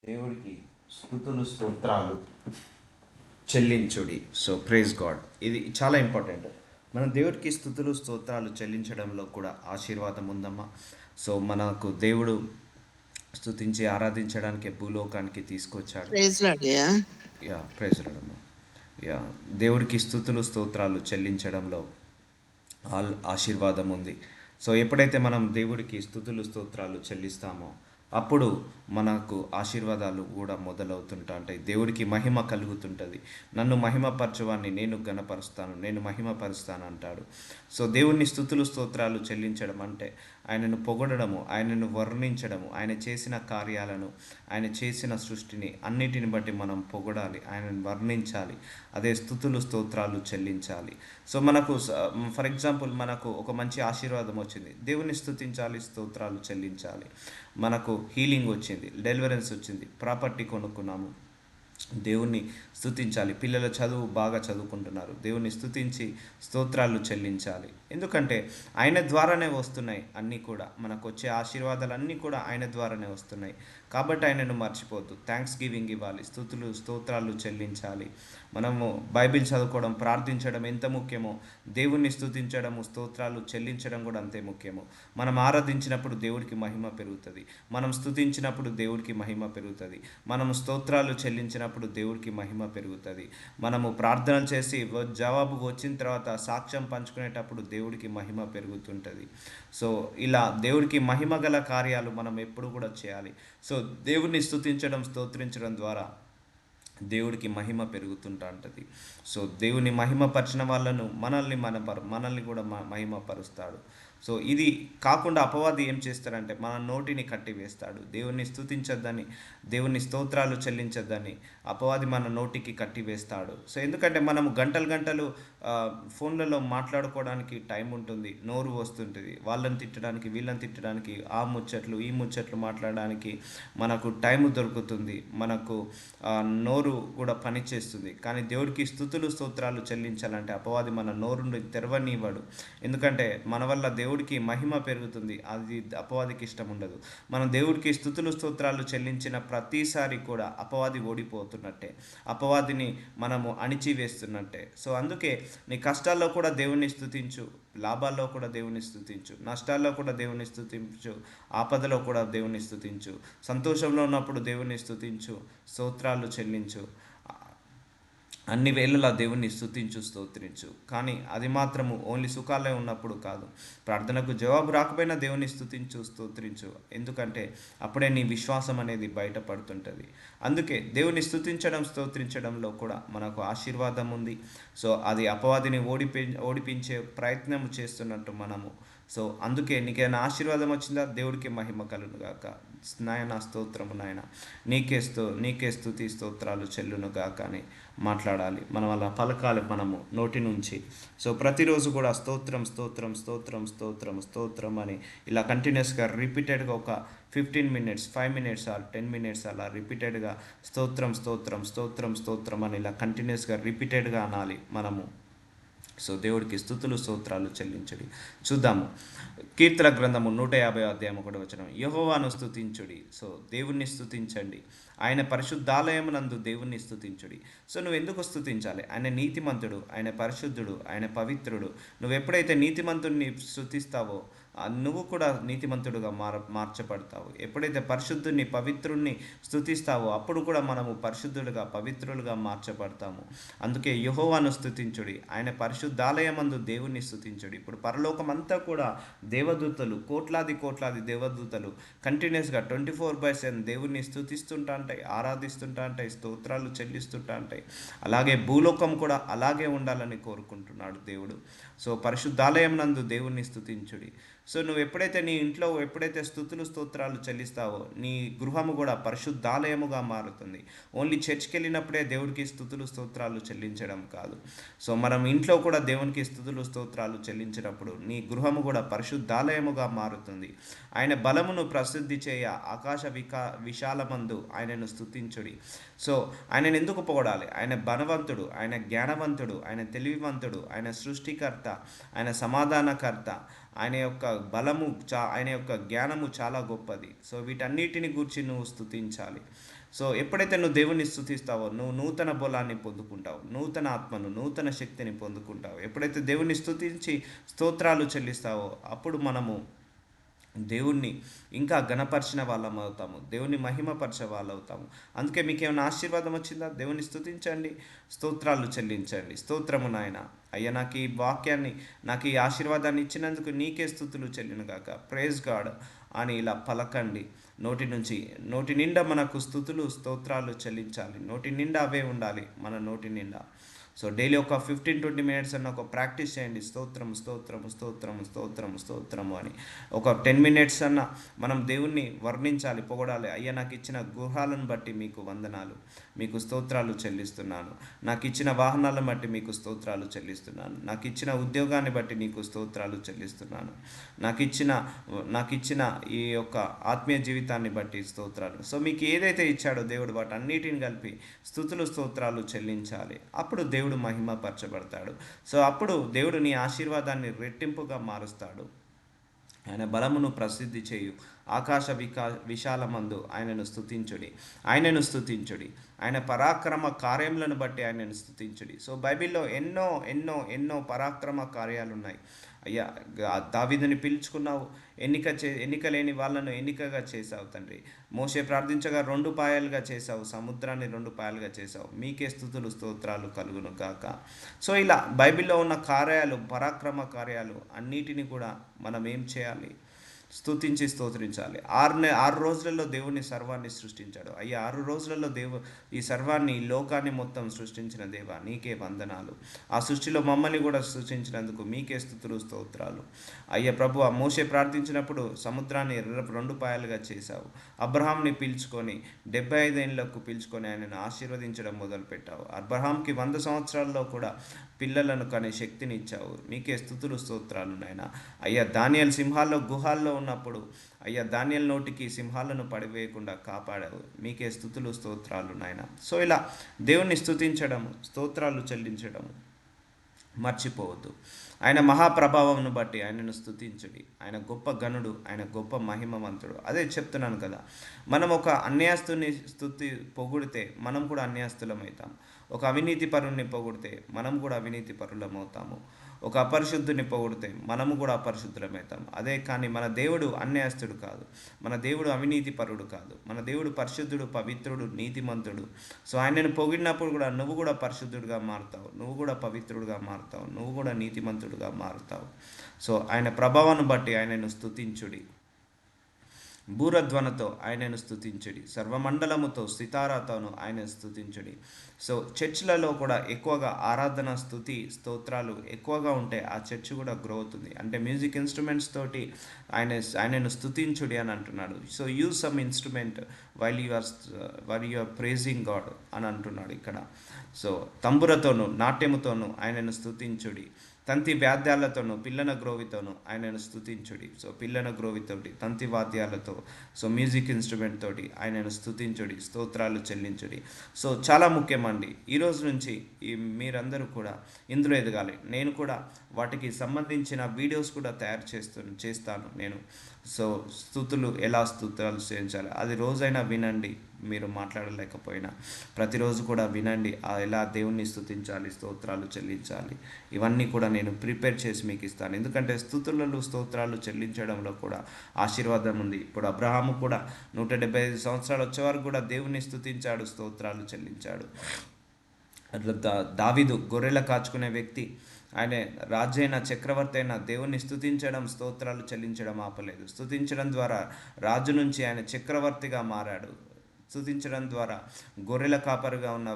దేవుడికి స్తుతులు స్తోత్రాలు చెల్లించుడి. సో ప్రైజ్ గాడ్, ఇది చాలా ఇంపార్టెంట్. మనం దేవుడికి స్తుతులు స్తోత్రాలు చెల్లించడంలో కూడా ఆశీర్వాదం ఉందమ్మా. సో మనకు దేవుడు స్తుతించి ఆరాధించడానికి భూలోకానికి తీసుకొచ్చాడు. Praise lord. యా ప్రైజ్ అమ్మా. యా, దేవుడికి స్తుతులు స్తోత్రాలు చెల్లించడంలో ఆశీర్వాదం ఉంది. సో ఎప్పుడైతే మనం దేవుడికి స్తుతులు స్తోత్రాలు చెల్లిస్తామో అప్పుడు మనకు ఆశీర్వాదాలు కూడా మొదలవుతుంటా ఉంటాయి. దేవుడికి మహిమ కలుగుతుంటుంది. నన్ను మహిమపరచువాన్ని నేను ఘనపరుస్తాను, నేను మహిమపరుస్తాను అంటాడు. సో దేవుని స్తుతులు స్తోత్రాలు చెల్లించడం అంటే ఆయనను పొగడము, ఆయనను వర్ణించడము, ఆయన చేసిన కార్యాలను, ఆయన చేసిన సృష్టిని అన్నిటిని బట్టి మనం పొగడాలి, ఆయనను వర్ణించాలి. అదే స్తుతులు స్తోత్రాలు చెల్లించాలి. సో మనకు ఫర్ ఎగ్జాంపుల్ మనకు ఒక మంచి ఆశీర్వాదం వచ్చింది, దేవుని స్తుతించాలి, స్తోత్రాలు చెల్లించాలి. మనకు హీలింగ్ వచ్చింది, డెలివరెన్స్ వచ్చింది, ప్రాపర్టీ కొనుక్కున్నాము, దేవుణ్ణి స్తుతించాలి. పిల్లల చదువు బాగా చదువుకుంటున్నారు, దేవుని స్తుతించి స్తోత్రాలు చెల్లించాలి. ఎందుకంటే ఆయన ద్వారానే వస్తున్నాయి అన్నీ కూడా, మనకు వచ్చే ఆశీర్వాదాలు కూడా ఆయన ద్వారానే వస్తున్నాయి. కాబట్టి ఆయనను మర్చిపోద్దు, థ్యాంక్స్ గివింగ్ ఇవ్వాలి, స్తుతులు స్తోత్రాలు చెల్లించాలి. మనము బైబిల్ చదువుకోవడం, ప్రార్థించడం ఎంత ముఖ్యమో దేవుణ్ణి స్తుతించడము, స్తోత్రాలు చెల్లించడం కూడా అంతే ముఖ్యము. మనం ఆరాధించినప్పుడు దేవుడికి మహిమ పెరుగుతుంది, మనం స్తుతించినప్పుడు దేవుడికి మహిమ పెరుగుతుంది, మనము స్తోత్రాలు చెల్లించినప్పుడు దేవుడికి మహిమ పెరుగుతుంది. మనము ప్రార్థనలు చేసి జవాబు వచ్చిన తర్వాత సాక్ష్యం పంచుకునేటప్పుడు దేవుడికి మహిమ పెరుగుతుంటుంది. సో ఇలా దేవుడికి మహిమ గల కార్యాలు మనం ఎప్పుడు కూడా చేయాలి. సో దేవుడిని స్తుతించడం, స్తోత్రించడం ద్వారా దేవుడికి మహిమ పెరుగుతుంటా ఉంటుంది. సో దేవుని మహిమపరిచిన వాళ్ళను మనల్ని కూడా మహిమపరుస్తాడు. సో ఇది కాకుండా అపవాది ఏం చేస్తాడంటే మన నోటిని కట్టివేస్తాడు. దేవుణ్ణి స్తుతించద్దని, దేవుని స్తోత్రాలు చెల్లించద్దని అపవాది మన నోటికి కట్టివేస్తాడు. సో ఎందుకంటే మనము గంటలు గంటలు ఫోన్లలో మాట్లాడుకోవడానికి టైం ఉంటుంది, నోరు వస్తుంటుంది, వాళ్ళని తిట్టడానికి వీళ్ళని తిట్టడానికి, ఆ ముచ్చట్లు ఈ ముచ్చట్లు మాట్లాడడానికి మనకు టైం దొరుకుతుంది, మనకు నోరు కూడా పనిచేస్తుంది. కానీ దేవుడికి స్తుతులు స్తోత్రాలు చెల్లించాలంటే అపవాది మన నోరుని తెరవనివ్వడు. ఎందుకంటే మన వల్ల దేవుడికి మహిమ పెరుగుతుంది, అది అపవాదికి ఇష్టం ఉండదు. మనం దేవుడికి స్తుతులు స్తోత్రాలు చెల్లించిన ప్రతిసారి కూడా అపవాది ఓడిపోతున్నట్టే, అపవాదిని మనము అణిచివేస్తున్నట్టే. సో అందుకే నీ కష్టాల్లో కూడా దేవుణ్ణి స్తుతించు, లాభాల్లో కూడా దేవుని స్తుతించు, నష్టాల్లో కూడా దేవుని స్తుతించు, ఆపదలో కూడా దేవుని స్తుతించు, సంతోషంలో ఉన్నప్పుడు దేవుని స్తుతించు, స్తోత్రాలు చెల్లించు, అన్ని వేళలా దేవుణ్ణి స్తుతించు, స్తోత్రించు. కానీ అది మాత్రము ఓన్లీ సుఖాలే ఉన్నప్పుడు కాదు. ప్రార్థనకు జవాబు రాకపోయినా దేవుని స్తుతించు, స్తోత్రించు. ఎందుకంటే అప్పుడే నీ విశ్వాసం అనేది బయటపడుతుంటుంది. అందుకే దేవుని స్తుతించడం, స్తోత్రించడంలో కూడా మనకు ఆశీర్వాదం ఉంది. సో అది అపవాదిని ఓడిపించే ప్రయత్నం చేస్తున్నట్టు మనము. సో అందుకే నీకేమైనా ఆశీర్వాదం వచ్చిందా, దేవుడికి మహిమ కలును గాక. నాయన స్తోత్రము, నాయన నీకే స్తుతి స్తోత్రాలు చెల్లును గాక అని మాట్లాడాలి. మనం అలా పలకాలి మనము నోటి నుంచి. సో ప్రతిరోజు కూడా స్తోత్రం స్తోత్రం స్తోత్రం స్తోత్రం స్తోత్రం అని ఇలా కంటిన్యూస్గా రిపీటెడ్గా ఒక 15 minutes 5 minutes ఆర్ 10 minutes అలా రిపీటెడ్గా స్తోత్రం స్తోత్రం స్తోత్రం స్తోత్రం అని ఇలా కంటిన్యూస్గా రిపీటెడ్గా అనాలి మనము. సో దేవుడికి స్తుతులు స్తోత్రాలు చెల్లించుడి. చూద్దాము కీర్తన గ్రంథము 150 యెహోవాను స్తుతించుడి. సో దేవుణ్ణి స్తుతించండి, ఆయన పరిశుద్ధాలయమునందు దేవుణ్ణి స్తుతించుడి. సో నువ్వు ఎందుకు స్తుతించాలి? ఆయన నీతిమంతుడు, ఆయన పరిశుద్ధుడు, ఆయన పవిత్రుడు. నువ్వు ఎప్పుడైతే నీతిమంతుడిని స్తుతిస్తావో నువ్వు కూడా నీతిమంతుడుగా మార్చబడతావు. ఎప్పుడైతే పరిశుద్ధుని పవిత్రుణ్ణి స్తుతిస్తావో అప్పుడు కూడా మనము పరిశుద్ధులుగా పవిత్రులుగా మార్చబడతాము. అందుకే యెహోవాను స్తుతించుడి, ఆయన పరిశుద్ధాలయమందు దేవుణ్ణి స్తుతించుడి. ఇప్పుడు పరలోకం అంతా కూడా దేవదూతలు, కోట్లాది దేవదూతలు కంటిన్యూస్గా 24/7 దేవుణ్ణి స్తుతిస్తుంటా ఉంటాయి, ఆరాధిస్తుంటా ఉంటాయి, స్తోత్రాలు చెల్లిస్తుంటా ఉంటాయి. అలాగే భూలోకం కూడా అలాగే ఉండాలని కోరుకుంటున్నాడు దేవుడు. సో పరిశుద్ధాలయం నందు దేవుణ్ణి స్తుతించుడి. సో నువ్వు ఎప్పుడైతే నీ ఇంట్లో ఎప్పుడైతే స్తుతులు స్తోత్రాలు చెల్లిస్తావో నీ గృహము కూడా పరిశుద్ధాలయముగా మారుతుంది. ఓన్లీ చర్చ్కి వెళ్ళినప్పుడే దేవుడికి స్తుతులు స్తోత్రాలు చెల్లించడం కాదు. సో మనం ఇంట్లో కూడా దేవునికి స్తుతులు స్తోత్రాలు చెల్లించినప్పుడు నీ గృహము కూడా పరిశుద్ధాలయముగా మారుతుంది. ఆయన బలమును ప్రసిద్ధి చేయ ఆకాశ విశాలమందు ఆయనను స్తుతించుడి. సో ఆయనను ఎందుకు పొగడాలి? ఆయన బలవంతుడు, ఆయన జ్ఞానవంతుడు, ఆయన తెలివివంతుడు, ఆయన సృష్టికర్త, ఆయన సమాధానకర్త, ఆయన యొక్క బలము ఆయన యొక్క జ్ఞానము చాలా గొప్పది. సో వీటన్నిటిని గూర్చి నువ్వు స్తుతించాలి. సో ఎప్పుడైతే నువ్వు దేవుణ్ణి స్తుతిస్తావో నువ్వు నూతన బలాన్ని పొందుకుంటావు, నూతన ఆత్మను, నూతన శక్తిని పొందుకుంటావు. ఎప్పుడైతే దేవుణ్ణి స్తుతించి స్తోత్రాలు చెల్లిస్తావో అప్పుడు మనము దేవుణ్ణి ఇంకా ఘనపరిచిన వాళ్ళం అవుతాము, దేవుని మహిమపరిచే వాళ్ళు అవుతాము. అందుకే మీకు ఏమైనా ఆశీర్వాదం వచ్చిందా? దేవుని స్తుతించండి, స్తోత్రాలు చెల్లించండి. స్తోత్రము నాయన, అయ్యా నాకు ఈ వాక్యాన్ని, నాకు ఈ ఆశీర్వాదాన్ని ఇచ్చినందుకు నీకే స్తుతులు చెల్లిను గాక, ప్రైజ్ గాడ్ అని ఇలా పలకండి. నోటి నిండా మనకు స్తుతులు స్తోత్రాలు చెల్లించాలి. నోటి నిండా అవే ఉండాలి, మన నోటి నిండా. సో డైలీ ఒక 15-20 మినిట్స్ అన్న ఒక ప్రాక్టీస్ చేయండి, స్తోత్రం స్తోత్రం స్తోత్రం స్తోత్రం స్తోత్రము అని. ఒక 10 మినిట్స్ అన్న మనం దేవుణ్ణి వర్ణించాలి, పొగడాలి. అయ్యా నాకు ఇచ్చిన గృహాలను బట్టి మీకు వందనాలు, మీకు స్తోత్రాలు చెల్లిస్తున్నాను. నాకు ఇచ్చిన వాహనాలను బట్టి మీకు స్తోత్రాలు చెల్లిస్తున్నాను. నాకు ఇచ్చిన ఉద్యోగాన్ని బట్టి నీకు స్తోత్రాలు చెల్లిస్తున్నాను. నాకు ఇచ్చిన ఈ యొక్క ఆత్మీయ జీవితాన్ని బట్టి స్తోత్రాలు. సో మీకు ఏదైతే ఇచ్చాడో దేవుడు వాటన్నిటిని కలిపి స్తుతులు స్తోత్రాలు చెల్లించాలి. అప్పుడు దేవుడు మహిమపరచబడతాడు. సో అప్పుడు దేవుడు నీ ఆశీర్వాదాన్ని రెట్టింపుగా మారుస్తాడు. ఆయన బలమును ప్రసిద్ధి చేయు ఆకాశ విశాలమందు ఆయనను స్తుతించుడి, ఆయన పరాక్రమ కార్యములను బట్టి ఆయనను స్తుతించుడి. సో బైబిల్లో ఎన్నో ఎన్నో ఎన్నో పరాక్రమ కార్యాలు ఉన్నాయి. అయ్యా దావీదుని పిలుచుకున్నావు, ఎన్నిక లేని వాళ్ళను ఎన్నికగా చేసావు తండ్రి. మోషే ప్రార్థించగా 2 పాయలుగా చేసావు, సముద్రాన్ని 2 పాయలుగా చేసావు. మీకే స్థుతులు స్తోత్రాలు కలుగును గాక. సో ఇలా బైబిల్లో ఉన్న కార్యాలు, పరాక్రమ కార్యాలు అన్నిటినీ కూడా మనం ఏం చేయాలి? స్తుతించి స్తోత్రించాలి. 6 రోజులలో దేవుని సర్వాన్ని సృష్టించాడు. అయ్యా 6 రోజులలో ఈ సర్వాన్ని, ఈ లోకాన్ని మొత్తం సృష్టించిన దేవా నీకే వందనాలు. ఆ సృష్టిలో మమ్మల్ని కూడా సృష్టించినందుకు మీకే స్తుతులు స్తోత్రాలు. అయ్యా ప్రభు, ఆ మోషే ప్రార్థించినప్పుడు సముద్రాన్ని 2 పాయలుగా చేశావు. అబ్రహాంని పిలుచుకొని 75 ఏళ్లకు పిలుచుకొని ఆయనను ఆశీర్వదించడం మొదలుపెట్టావు. అబ్రహాంకి 100 సంవత్సరాల్లో కూడా పిల్లలను కనే శక్తిని ఇచ్చావు. మీకే స్తుతులు స్తోత్రాలు నాయన. అయ్యా దానియేలు సింహాల్లో గుహాల్లో ఉన్నప్పుడు అయ్యా దానియేలు నోటికి సింహాలను పడివేయకుండా కాపాడావు. మీకే స్తుతులు స్తోత్రాలు నాయన. సో ఇలా దేవుణ్ణి స్తుతించడము, స్తోత్రాలు చెల్లించడము మర్చిపోవద్దు. ఆయన మహాప్రభావంను బట్టి ఆయనను స్తుతించుడి. ఆయన గొప్ప గనుడు, ఆయన గొప్ప మహిమవంతుడు. అదే చెప్తున్నాను కదా, మనం ఒక అన్యాస్తుని పొగిడితే మనం కూడా అన్యాస్తులం అవుతాం. ఒక అవినీతి పరుణ్ణి పొగిడితే మనం కూడా అవినీతి పరులం అవుతాము. ఒక అపరిశుద్ధుని పొగిడితే మనము కూడా అపరిశుద్ధులమవుతాం. అదే కానీ మన దేవుడు అన్యాస్తుడు కాదు, మన దేవుడు అవినీతి పరుడు కాదు. మన దేవుడు పరిశుద్ధుడు, పవిత్రుడు, నీతిమంతుడు. సో ఆయనను పొగిడినప్పుడు కూడా నువ్వు కూడా పరిశుద్ధుడిగా మారుతావు, నువ్వు కూడా పవిత్రుడిగా మారుతావు, నువ్వు కూడా నీతిమంతుడిగా మారుతావు. సో ఆయన ప్రభావాన్ని బట్టి ఆయనను స్తుతించుడి. బూరధ్వనతో ఆయనను స్తుతించుడి, సర్వమండలముతో సితారాతోను ఆయనను స్తుతించుడి. సో చర్చ్లలో కూడా ఎక్కువగా ఆరాధన, స్తుతి, స్తోత్రాలు ఎక్కువగా ఉంటే ఆ చర్చ్ కూడా గ్రో అవుతుంది. అంటే మ్యూజిక్ ఇన్స్ట్రుమెంట్స్ తోటి ఆయనను స్తుతించుడి అని అంటున్నాడు. So use some instrument while you are praising God అని అంటున్నాడు ఇక్కడ. సో తంబురతోను, నాట్యముతోను ఆయనను స్తుతించుడి, తంతి వాద్యాలతోనూ, పిల్లన గ్రోవితోనూ ఆయనను స్తుతించుడి. సో పిల్లన గ్రోవితోటి, తంతి వాద్యాలతో, సో మ్యూజిక్ ఇన్స్ట్రుమెంట్ తోటి ఆయనను స్తుతించుడి, స్తోత్రాలు చెల్లించుడి. సో చాలా ముఖ్యమండి. ఈరోజు నుంచి మీరందరూ కూడా ఇందులో ఎదగాలి. నేను కూడా వాటికి సంబంధించిన వీడియోస్ కూడా తయారు చేస్తాను నేను. సో ఎలా స్తోత్రాలు చేయించాలి అది రోజైనా వినండి. మీరు మాట్లాడలేకపోయినా ప్రతిరోజు కూడా వినండి, ఎలా దేవుణ్ణి స్తుతించాలి, స్తోత్రాలు చెల్లించాలి. ఇవన్నీ కూడా నేను ప్రిపేర్ చేసి మీకు ఇస్తాను. ఎందుకంటే స్తుతులలో స్తోత్రాలు చెల్లించడంలో కూడా ఆశీర్వాదం ఉంది. ఇప్పుడు అబ్రహాము కూడా 175 సంవత్సరాలు వచ్చేవారు కూడా దేవుణ్ణి స్తుతించాడు, స్తోత్రాలు చెల్లించాడు. దావీదు గొర్రెల కాచుకునే వ్యక్తి, ఆయన రాజైన, చక్రవర్తి అయిన దేవుణ్ణి స్తుతించడం, స్తోత్రాలు చెల్లించడం ఆపలేదు. స్తుతించడం ద్వారా రాజు నుంచి ఆయన చక్రవర్తిగా మారాడు. స్తుతించడం ద్వారా గొర్రెల కాపరిగా ఉన్న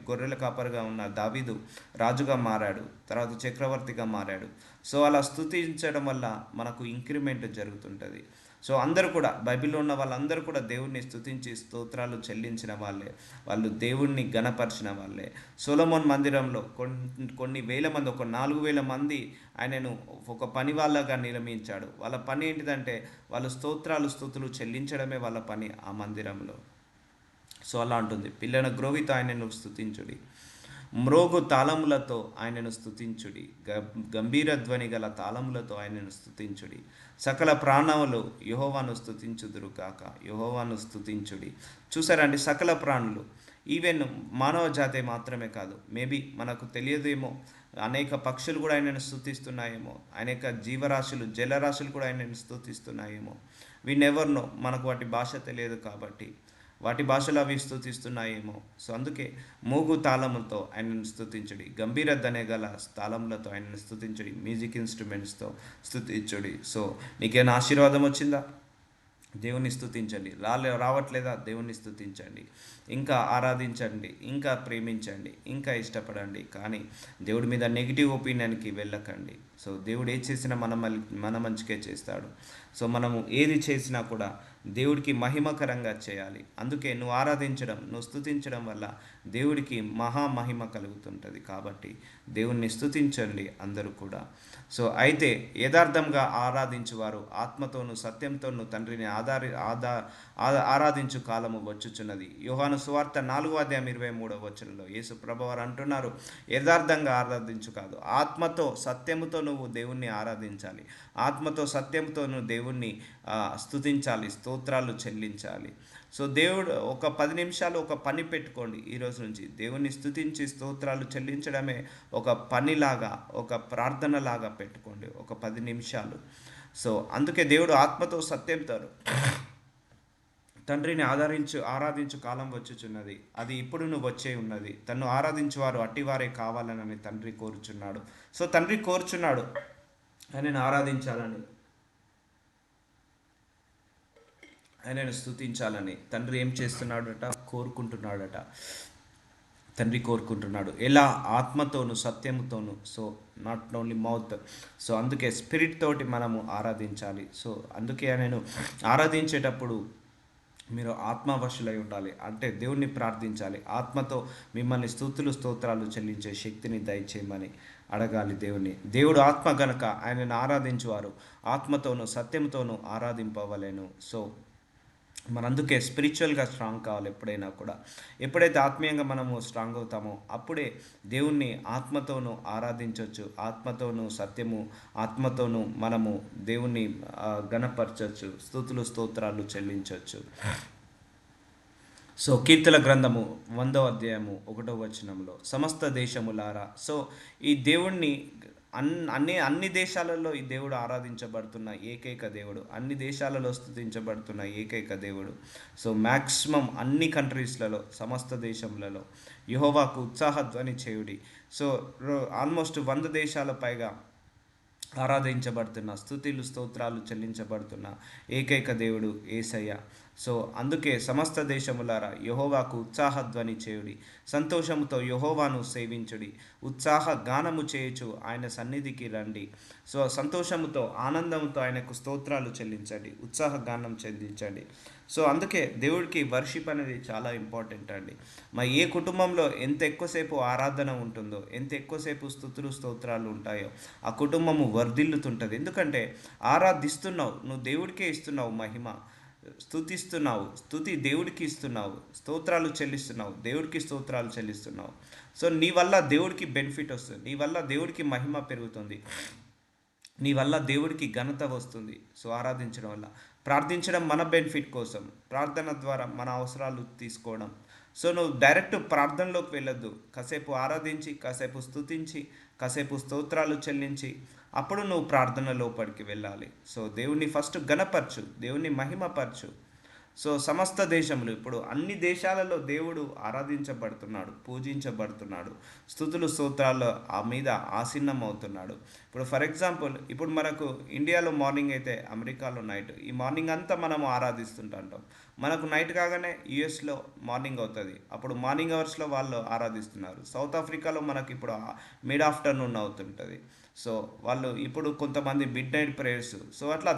గొర్రెల కాపరిగా ఉన్న దావీదు రాజుగా మారాడు, తర్వాత చక్రవర్తిగా మారాడు. సో అలా స్తుతించడం వల్ల మనకు ఇంక్రిమెంట్ జరుగుతుంటుంది. సో అందరూ కూడా, బైబిల్లో ఉన్న వాళ్ళందరూ కూడా దేవుణ్ణి స్తుతించి స్తోత్రాలు చెల్లించిన వాళ్ళే, వాళ్ళు దేవుణ్ణి గణపరిచిన వాళ్ళే. సొలొమోన్ మందిరంలో కొన్ని వేల మంది, ఒక 4,000 మంది ఆయనను ఒక పని వాళ్ళగా నియమించాడు. వాళ్ళ పని ఏంటిదంటే వాళ్ళు స్తుతులు చెల్లించడమే వాళ్ళ పని ఆ మందిరంలో. సో అలా ఉంటుంది. పిల్లల గ్రోవితో ఆయనను స్తుతించుడి. మ్రోగు తాళములతో ఆయనను స్తుతించుడి, గంభీర ధ్వని గల తాళములతో ఆయనను స్తుతించుడి. సకల ప్రాణములు యెహోవాను స్తుతించుదురు గాక, యెహోవాను స్తుతించుడి. చూసారండి, సకల ప్రాణులు, ఈవెన్ మానవ జాతి మాత్రమే కాదు, మేబీ మనకు తెలియదేమో, అనేక పక్షులు కూడా ఆయనను స్తుతిస్తున్నాయేమో, అనేక జీవరాశులు జలరాశులు కూడా ఆయనను స్తుతిస్తున్నాయేమో. వి నెవర్ నో, మనకు వాటి భాష తెలియదు కాబట్టి వాటి భాషలో అవి స్తుతిస్తున్నాయేమో. సో అందుకే మూగు తాళములతో ఆయనను స్తుతించుడి, గంభీర ధ్వని గల తాళములతో ఆయనను స్తుతించుడి, మ్యూజిక్ ఇన్స్ట్రుమెంట్స్తో స్తుతించుడి. సో నీకేమైనా ఆశీర్వాదం వచ్చిందా? దేవుని స్తుతించండి. రావట్లేదా? దేవుని స్తుతించండి, ఇంకా ఆరాధించండి, ఇంకా ప్రేమించండి, ఇంకా ఇష్టపడండి. కానీ దేవుడి మీద నెగిటివ్ ఒపీనియన్కి వెళ్ళకండి. సో దేవుడు ఏది చేసినా మన మంచికే చేస్తాడు. సో మనము ఏది చేసినా కూడా దేవుడికి మహిమకరంగా చేయాలి. అందుకే నువ్వు ఆరాధించడం, నువ్వు స్తుతించడం వల్ల దేవుడికి మహిమ కలుగుతుంటుంది. కాబట్టి దేవుణ్ణి స్తుతించండి అందరూ కూడా. సో అయితే యథార్థంగా ఆరాధించువారు ఆత్మతోనూ సత్యంతోనూ తండ్రిని ఆరాధించు కాలము వచ్చుచున్నది. యోహాను సువార్త 4:23 యేసు ప్రభువారు అంటున్నారు, యథార్థంగా ఆరాధించు కాదు, ఆత్మతో సత్యముతో నువ్వు దేవుణ్ణి ఆరాధించాలి, ఆత్మతో సత్యంతో నువ్వు దేవుణ్ణి స్తుతించాలి, స్తోత్రాలు చెల్లించాలి. సో దేవుడు ఒక 10 నిమిషాలు ఒక పని పెట్టుకోండి. ఈరోజు నుంచి దేవుణ్ణి స్తుతించి స్తోత్రాలు చెల్లించడమే ఒక పనిలాగా, ఒక ప్రార్థనలాగా పెట్టుకోండి, ఒక 10 నిమిషాలు. సో అందుకే దేవుడు ఆత్మతో సత్యంతో తండ్రిని ఆరాధించు కాలం వచ్చుచున్నది, అది ఇప్పుడును వచ్చే ఉన్నది. తన్ను ఆరాధించువారు అట్టివారే కావాలని తండ్రి కోరుచున్నాడు. సో తండ్రి కోరుచున్నాడు ఆయనను ఆరాధించాలని, ఆయనను స్తుతించాలని. తండ్రి ఏం చేస్తున్నాడట? కోరుకుంటున్నాడట. తండ్రి కోరుకుంటున్నాడు ఎలా? ఆత్మతోను సత్యముతోను. So not only mouth. So అందుకే స్పిరిట్ తోటి మనము ఆరాధించాలి. సో అందుకే నేను ఆరాధించేటప్పుడు మీరు ఆత్మవశులై ఉండాలి. అంటే దేవుణ్ణి ప్రార్థించాలి, ఆత్మతో మిమ్మల్ని స్తోత్రాలు చెల్లించే శక్తిని దయచేయమని అడగాలి దేవుణ్ణి. దేవుడు ఆత్మ గనక ఆయనను ఆరాధించువారు ఆత్మతోనూ సత్యంతోనూ ఆరాధింపవలెను. సో అందుకే స్పిరిచువల్గా స్ట్రాంగ్ కావాలి. ఎప్పుడైనా కూడా ఎప్పుడైతే ఆత్మీయంగా మనము స్ట్రాంగ్ అవుతామో అప్పుడే దేవుణ్ణి ఆత్మతోనూ ఆరాధించవచ్చు, ఆత్మతోనూ సత్యము ఆత్మతోనూ మనము దేవుణ్ణి గణపరచవచ్చు, స్తోత్రాలు చెల్లించవచ్చు. సో కీర్తన గ్రంథము 100:1 సమస్త దేశములారా. సో ఈ దేవుణ్ణి అన్ని దేశాలలో ఈ దేవుడు ఆరాధించబడుతున్న ఏకైక దేవుడు, అన్ని దేశాలలో స్తుతించబడుతున్న ఏకైక దేవుడు. సో మ్యాక్సిమం అన్ని కంట్రీస్లలో, సమస్త దేశములలో యెహోవాకు ఉత్సాహధ్వని చేయుడి. సో ఆల్మోస్ట్ 100 దేశాల పైగా ఆరాధించబడుతున్న, స్తోత్రాలు చెల్లించబడుతున్న ఏకైక దేవుడు యేసయ్య. సో అందుకే సమస్త దేశములారా యెహోవాకు ఉత్సాహధ్వని చేయుడి, సంతోషముతో యెహోవాను సేవించుడి, ఉత్సాహ గానము చేయుచు ఆయన సన్నిధికి రండి. సో సంతోషముతో ఆనందంతో ఆయనకు స్తోత్రాలు చెల్లించండి, ఉత్సాహ గానం చెల్లించండి. సో అందుకే దేవుడికి వర్షిప్ అనేది చాలా ఇంపార్టెంట్ అండి. ఏ కుటుంబంలో ఎంత ఎక్కువసేపు ఆరాధన ఉంటుందో, ఎంత ఎక్కువసేపు స్తోత్రాలు ఉంటాయో ఆ కుటుంబము వర్ధిల్లుతుంటుంది. ఎందుకంటే ఆరాధిస్తున్నావు, నువ్వు దేవుడికే ఇస్తున్నావు మహిమ, స్తుతి దేవుడికి ఇస్తున్నావు, స్తోత్రాలు చెల్లిస్తున్నావు, దేవుడికి స్తోత్రాలు చెల్లిస్తున్నావు. సో నీ వల్ల దేవుడికి బెనిఫిట్ వస్తుంది, నీ వల్ల దేవుడికి మహిమ పెరుగుతుంది, నీ వల్ల దేవుడికి ఘనత వస్తుంది. సో ఆరాధించడం వల్ల, ప్రార్థించడం మన బెనిఫిట్ కోసం, ప్రార్థన ద్వారా మన అవసరాలు తీసుకోవడం. సో నువ్వు డైరెక్ట్ ప్రార్థనలోకి వెళ్ళొద్దు, కాసేపు ఆరాధించి, కాసేపు స్తుతించి, కాసేపు స్తోత్రాలు చెల్లించి అప్పుడు నువ్వు ప్రార్థన లోపలికి వెళ్ళాలి. సో దేవుణ్ణి ఫస్ట్ గణపరచు, దేవుణ్ణి మహిమపరచు. సో సమస్త దేశములు, ఇప్పుడు అన్ని దేశాలలో దేవుడు ఆరాధించబడుతున్నాడు, పూజించబడుతున్నాడు, స్తోత్రాల్లో ఆ మీద ఆసీనం అవుతున్నాడు. ఇప్పుడు ఫర్ ఎగ్జాంపుల్, ఇప్పుడు మనకు ఇండియాలో మార్నింగ్ అయితే అమెరికాలో నైట్, ఈ మార్నింగ్ అంతా మనము ఆరాధిస్తుంటాం. మనకు నైట్ కాగానే యుఎస్లో మార్నింగ్ అవుతుంది, అప్పుడు మార్నింగ్ అవర్స్లో వాళ్ళు ఆరాధిస్తున్నారు. సౌత్ ఆఫ్రికాలో మనకి ఇప్పుడు మిడ్ ఆఫ్టర్నూన్ అవుతుంటుంది. సో వాళ్ళు ఇప్పుడు కొంతమంది మిడ్ నైట్ ప్రేయర్స్. సో అట్లా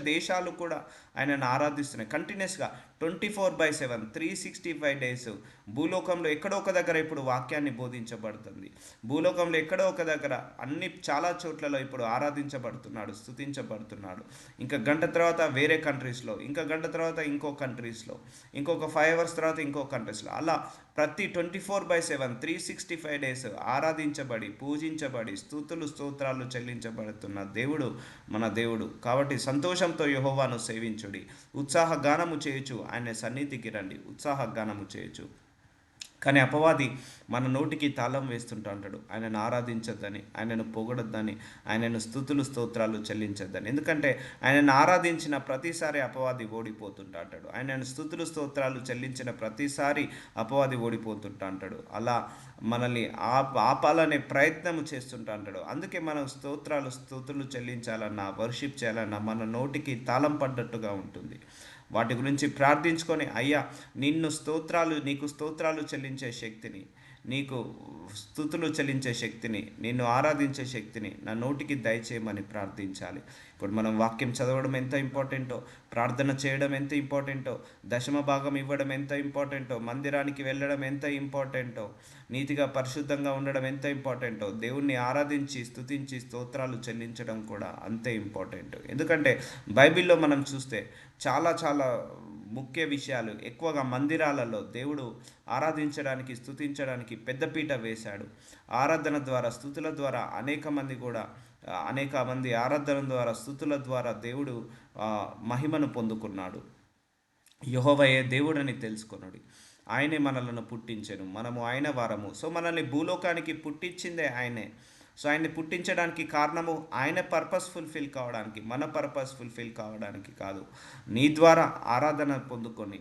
దేశాలు కూడా ఆయనను ఆరాధిస్తున్నాయి కంటిన్యూస్గా 24/7 365 డేస్. భూలోకంలో ఎక్కడో ఒక దగ్గర ఇప్పుడు వాక్యాన్ని బోధించబడుతుంది. భూలోకంలో ఎక్కడో ఒక దగ్గర చాలా చోట్లలో ఇప్పుడు ఆరాధించబడుతున్నాడు, స్తుతించబడుతున్నాడు. ఇంకా గంట తర్వాత వేరే కంట్రీస్లో, ఇంకా గంట తర్వాత ఇంకో కంట్రీస్లో, ఇంకొక 5 అవర్స్ తర్వాత ఇంకో కంట్రీస్లో, అలా ప్రతి 24/7 365 డేస్ ఆరాధించబడి పూజించబడి స్తుతులు స్తోత్రాలు చెల్లించబడుతున్న దేవుడు మన దేవుడు. కాబట్టి సంతోషంతో యెహోవాను సేవించుడి, ఉత్సాహ గానము చేయుచు ఆయన సన్నిధికి రండి, ఉత్సాహ గానము చేయొచ్చు. కానీ అపవాది మన నోటికి తాళం వేస్తుంటా అంటాడు, ఆయనను ఆరాధించొద్దని, ఆయనను పొగడొద్దని, ఆయనను స్తుతులు స్తోత్రాలు చెల్లించొద్దని. ఎందుకంటే ఆయనను ఆరాధించిన ప్రతిసారి అపవాది ఓడిపోతుంటా అంటాడు, ఆయనను స్తుతులు స్తోత్రాలు చెల్లించిన ప్రతిసారి అపవాది ఓడిపోతుంటా అంటాడు. అలా మనల్ని ఆపాలనే ప్రయత్నం చేస్తుంటా అంటాడు. అందుకే మనం స్తుతులు చెల్లించాలన్నా, వర్షిప్ చేయాలన్నా మన నోటికి తాళం పడ్డట్టుగా ఉంటుంది. వాటి గురించి ప్రార్థించుకొని, అయ్యా నీకు స్తోత్రాలు చెల్లించే శక్తిని, నీకు స్తుతులు చెల్లించే శక్తిని, నిన్ను ఆరాధించే శక్తిని నా నోటికి దయచేయమని ప్రార్థించాలి. ఇప్పుడు మనం వాక్యం చదవడం ఎంత ఇంపార్టెంటో, ప్రార్థన చేయడం ఎంత ఇంపార్టెంటో, దశమ భాగం ఇవ్వడం ఎంత ఇంపార్టెంటో, మందిరానికి వెళ్ళడం ఎంత ఇంపార్టెంటో, నీతిగా పరిశుద్ధంగా ఉండడం ఎంత ఇంపార్టెంటో, దేవుణ్ణి ఆరాధించి స్తుతించి స్తోత్రాలు చెల్లించడం కూడా అంతే ఇంపార్టెంట్. ఎందుకంటే బైబిల్లో మనం చూస్తే చాలా చాలా ముఖ్య విషయాలు ఎక్కువగా మందిరాలలో దేవుడు ఆరాధించడానికి స్తుతించడానికి పెద్దపీట వేశాడు. ఆరాధన ద్వారా స్తుతుల ద్వారా అనేక మంది ఆరాధన ద్వారా స్తుతుల ద్వారా దేవుడు మహిమను పొందుకున్నాడు. యెహోవాయే దేవుడని తెలుసుకొనుడి, ఆయనే మనలను పుట్టించెను, మనము ఆయన వారము. సో మనల్ని భూలోకానికి పుట్టించిందే ఆయనే. సో ఆయన్ని పుట్టించడానికి కారణము ఆయన పర్పస్ ఫుల్ఫిల్ కావడానికి, మన పర్పస్ ఫుల్ఫిల్ కావడానికి కాదు. నీ ద్వారా ఆరాధన పొందుకొని,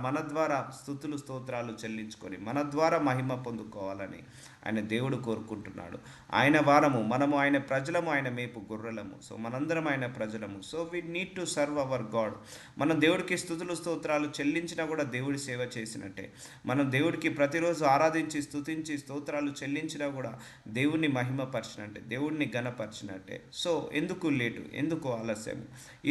మన ద్వారా స్తుతులు స్తోత్రాలు చెల్లించుకొని, మన ద్వారా మహిమ పొందుకోవాలని ఆయన దేవుడు కోరుకుంటున్నాడు. ఆయన వారము, మనము ఆయన ప్రజలము, ఆయన మేపు గొర్రెలము. సో మనందరం ఆయన ప్రజలము. So we need to serve our God. మనం దేవుడికి స్తుతులు స్తోత్రాలు చెల్లించినా కూడా దేవుడి సేవ చేసినట్టే. మనం దేవుడికి ప్రతిరోజు ఆరాధించి స్తుతించి స్తోత్రాలు చెల్లించినా కూడా దేవుణ్ణి మహిమపరిచినట్టే, దేవుడిని ఘనపరిచినట్టే. సో ఎందుకు లేటు, ఎందుకు ఆలస్యం?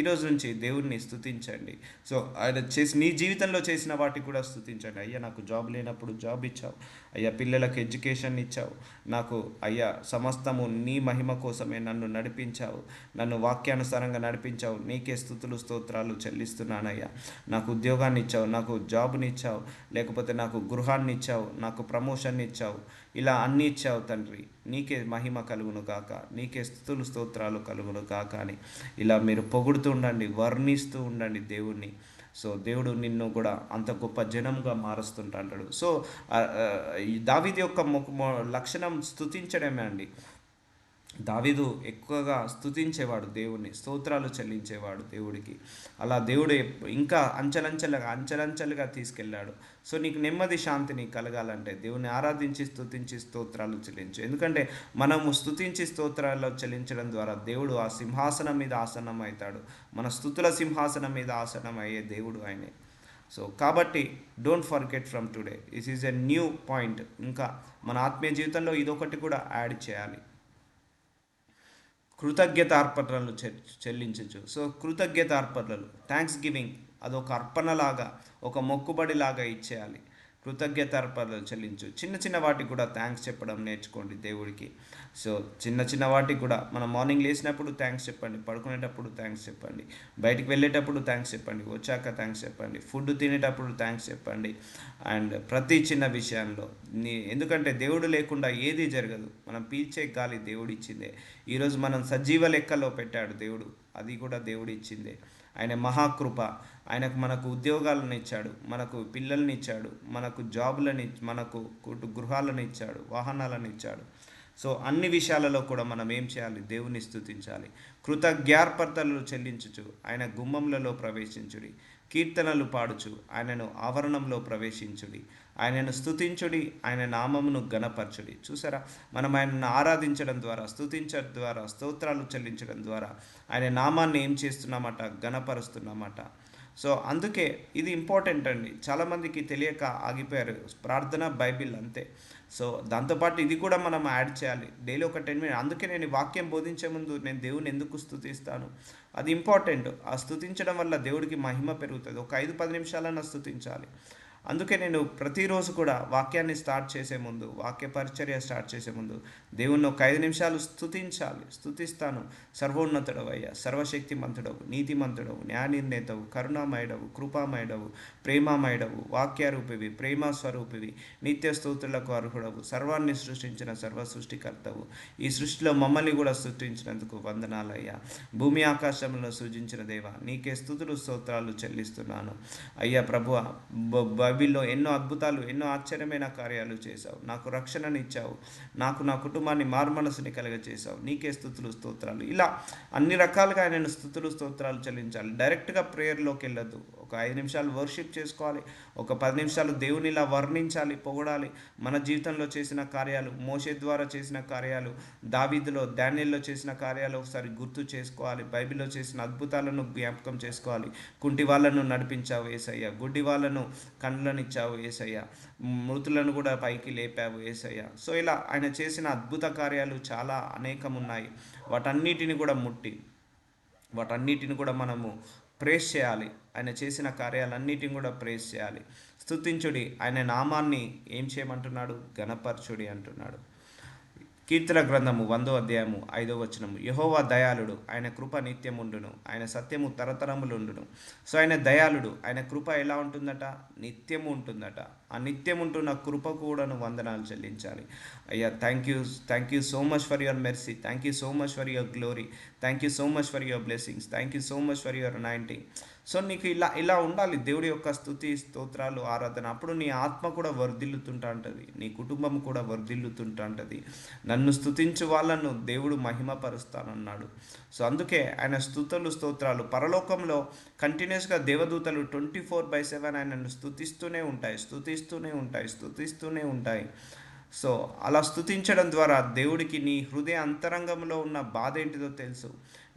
ఈరోజు నుంచి దేవుడిని స్తుతించండి. సో ఆయన నీ జీవితంలో చేసిన వాటికి కూడా స్తుతించండి. అయ్యా నాకు జాబ్ లేనప్పుడు జాబ్ ఇచ్చావు, అయ్యా పిల్లలకు ఎడ్యుకేషన్ ఇచ్చావు, నాకు అయ్యా సమస్తము నీ మహిమ కోసమే నన్ను నడిపించావు, నన్ను వాక్యానుసారంగా నడిపించావు, నీకే స్తుతులు స్తోత్రాలు చెల్లిస్తున్నానయ్యా. నాకు ఉద్యోగాన్ని ఇచ్చావు, నాకు జాబ్ని ఇచ్చావు, లేకపోతే నాకు గృహాన్ని ఇచ్చావు, నాకు ప్రమోషన్ని ఇచ్చావు, ఇలా అన్నీ ఇచ్చావు తండ్రి, నీకే మహిమ కలుగును గాక, నీకే స్తుతులు స్తోత్రాలు కలుగును గాక అని ఇలా మీరు పొగుడుతూ ఉండండి, వర్ణిస్తూ ఉండండి దేవుణ్ణి. సో దేవుడు నిన్ను కూడా అంత గొప్ప జనంగా మారుస్తుంటాడు. సో దావీదు యొక్క లక్షణం స్తుతించడమే అండి. దావీదు ఎక్కువగా స్తుతించేవాడు దేవుణ్ణి, స్తోత్రాలు చెల్లించేవాడు దేవుడికి. అలా దేవుడు ఇంకా అంచెలంచెలుగా తీసుకెళ్ళాడు. సో నీకు నెమ్మది శాంతిని కలగాలంటే దేవుని ఆరాధించి స్తుతించి స్తోత్రాలు చెల్లించు. ఎందుకంటే మనము స్తుతించి స్తోత్రాలు చెల్లించడం ద్వారా దేవుడు ఆ సింహాసనం మీద ఆసనం అవుతాడు. మన స్తుతుల సింహాసనం మీద ఆసనం అయ్యే దేవుడు ఆయనే. సో కాబట్టి don't forget from today, this is a new point. ఇంకా మన ఆత్మీయ జీవితంలో ఇదొకటి కూడా యాడ్ చేయాలి, కృతజ్ఞతార్పణలు చెల్లించచ్చు. సో కృతజ్ఞతార్పణలు, థ్యాంక్స్ గివింగ్, అదొక అర్పణలాగా, ఒక మొక్కుబడిలాగా ఇచ్చేయాలి. కృతజ్ఞతార్పణలు చెల్లించు. చిన్న చిన్న వాటికి కూడా థ్యాంక్స్ చెప్పడం నేర్చుకోండి దేవుడికి. సో చిన్న వాటికి కూడా మనం మార్నింగ్ లేచినప్పుడు థ్యాంక్స్ చెప్పండి, పడుకునేటప్పుడు థ్యాంక్స్ చెప్పండి, బయటికి వెళ్ళేటప్పుడు థ్యాంక్స్ చెప్పండి, వచ్చాక థ్యాంక్స్ చెప్పండి, ఫుడ్ తినేటప్పుడు థ్యాంక్స్ చెప్పండి. అండ్ ప్రతి చిన్న విషయంలో ఎందుకంటే దేవుడు లేకుండా ఏది జరగదు. మనం పీల్చే గాలి దేవుడు ఇచ్చిందే. ఈరోజు మనం సజీవ లెక్కలో పెట్టాడు దేవుడు, అది కూడా దేవుడు ఇచ్చిందే. ఆయన మహాకృప, మనకు ఉద్యోగాలను ఇచ్చాడు, మనకు పిల్లల్ని ఇచ్చాడు, మనకు జాబులని, మనకు గృహాలను ఇచ్చాడు, వాహనాలను ఇచ్చాడు. సో అన్ని విషయాలలో కూడా మనం ఏం చేయాలి? దేవుని స్తుతించాలి. కృతజ్ఞార్పణలు చెల్లించుచు ఆయన గుమ్మంలలో ప్రవేశించుడి, కీర్తనలు పాడుచు ఆయనను ఆవరణంలో ప్రవేశించుడి, ఆయనను స్తుతించుడి, ఆయన నామమును ఘనపరచుడి. చూసారా, మనం ఆయనను ఆరాధించడం ద్వారా, స్తుతించడం ద్వారా, స్తోత్రాలు చెల్లించడం ద్వారా ఆయన నామాన్ని ఏం చేస్తున్నామట? ఘనపరుస్తున్నామట. సో అందుకే ఇది ఇంపార్టెంట్ అండి. చాలామందికి తెలియక ఆగిపోయారు. ప్రార్థన, బైబిల్ అంతే. సో దాంతోపాటు ఇది కూడా మనం యాడ్ చేయాలి. డైలీ ఒక 10 మినిట్స్. అందుకే నేను ఈ వాక్యం బోధించే ముందు నేను దేవుని ఎందుకు స్తుతిస్తాను, అది ఇంపార్టెంట్. ఆ స్తుతించడం వల్ల దేవుడికి మహిమ పెరుగుతుంది. ఒక 5-10 నిమిషాలన్నా స్తుతించాలి. అందుకే నేను ప్రతిరోజు కూడా వాక్యాన్ని స్టార్ట్ చేసే ముందు, వాక్య పరిచర్య స్టార్ట్ చేసే ముందు దేవుణ్ణి ఒక 5 నిమిషాలు స్తుతించాలి. స్తుతిస్తాను. సర్వోన్నతుడవు అయ్యా, సర్వశక్తిమంతుడవు, నీతిమంతుడవు, న్యాయ నిర్ణేతవు, కరుణామయుడవు, కృపామయుడవు, ప్రేమామయుడవు, వాక్యారూపివి, ప్రేమ స్వరూపివి, నిత్య స్తోత్రులకు అర్హుడవు, సర్వాన్ని సృష్టించిన సర్వ సృష్టికర్తవు, ఈ సృష్టిలో మమ్మల్ని కూడా సృష్టించినందుకు వందనాలయ్యా. భూమి ఆకాశంలో సృజించిన దేవ, నీకే స్తుతులు స్తోత్రాలు చెల్లిస్తున్నాను అయ్యా. ప్రభువా, బైబిల్లో ఎన్నో అద్భుతాలు, ఎన్నో ఆశ్చర్యమైన కార్యాలు చేశావు. నాకు రక్షణను ఇచ్చావు. నాకు నా కుటుంబాన్ని మారుమనసుని కలగచేశావు. నీకే స్తుతులు స్తోత్రాలు. ఇలా అన్ని రకాలుగా ఆయనను స్తుతులు స్తోత్రాలు చెల్లించాలి. డైరెక్ట్గా ప్రేయర్లోకి వెళ్ళొద్దు. ఒక 5 నిమిషాలు వర్షిప్ చేసుకోవాలి. ఒక 10 నిమిషాలు దేవుని ఇలా వర్ణించాలి, పొగడాలి. మన జీవితంలో చేసిన కార్యాలు, మోషే ద్వారా చేసిన కార్యాలు, దావీదులో, డానియేల్లో చేసిన కార్యాలు ఒకసారి గుర్తు చేసుకోవాలి. బైబిల్లో చేసిన అద్భుతాలను జ్ఞాపకం చేసుకోవాలి. కుంటి వాళ్ళను నడిపించావు యేసయ్య, గుడ్డి వాళ్ళను కళ్ళను ఇచ్చావు యేసయ్య, మృతులను కూడా పైకి లేపావు యేసయ్య. సో ఇలా ఆయన చేసిన అద్భుత కార్యాలు చాలా అనేకం ఉన్నాయి. వాటన్నిటిని కూడా మనము ప్రేస్ చేయాలి. ఆయన చేసిన కార్యాలన్నిటిని కూడా ప్రేస్ చేయాలి. స్తుతించుడి, ఆయన నామాన్ని ఏం చేయమంటున్నాడు? ఘనపరచుడి అంటున్నాడు. కీర్తన గ్రంథము 100వ అధ్యాయము 5వ వచనము, యెహోవా దయాళుడు, ఆయన కృప నిత్యముండును, ఆయన సత్యము తరతరములుండును. సో ఆయన దయాళుడు, ఆయన కృప ఎలా ఉంటుందట? నిత్యము ఉంటుందట. ఆ నిత్యం ఉంటున్న కృప కూడాను వందనాలు చెల్లించాలి. అయ్యా, thank you so much for your mercy, thank you so much for your glory, thank you so much for your blessings, thank you so much for your anointing. So నీకు ఇలా ఉండాలి దేవుడి యొక్క స్తుతి, స్తోత్రాలు, ఆరాధన. అప్పుడు నీ ఆత్మ కూడా వర్ధిల్లుతుంటా ఉంటుంది, నీ కుటుంబం కూడా వర్ధిల్లుతుంటా ఉంటుంది. నన్ను స్తుతించు వాళ్ళను దేవుడు మహిమపరుస్తానన్నాడు. సో అందుకే ఆయన స్తుతులు, స్తోత్రాలు పరలోకంలో కంటిన్యూస్గా దేవదూతలు 24/7 ఆయనను స్తుతిస్తూనే ఉంటాయి. సో అలా స్తుతించడం ద్వారా దేవుడికి నీ హృదయ అంతరంగంలో ఉన్న బాధ ఏంటిదో తెలుసు,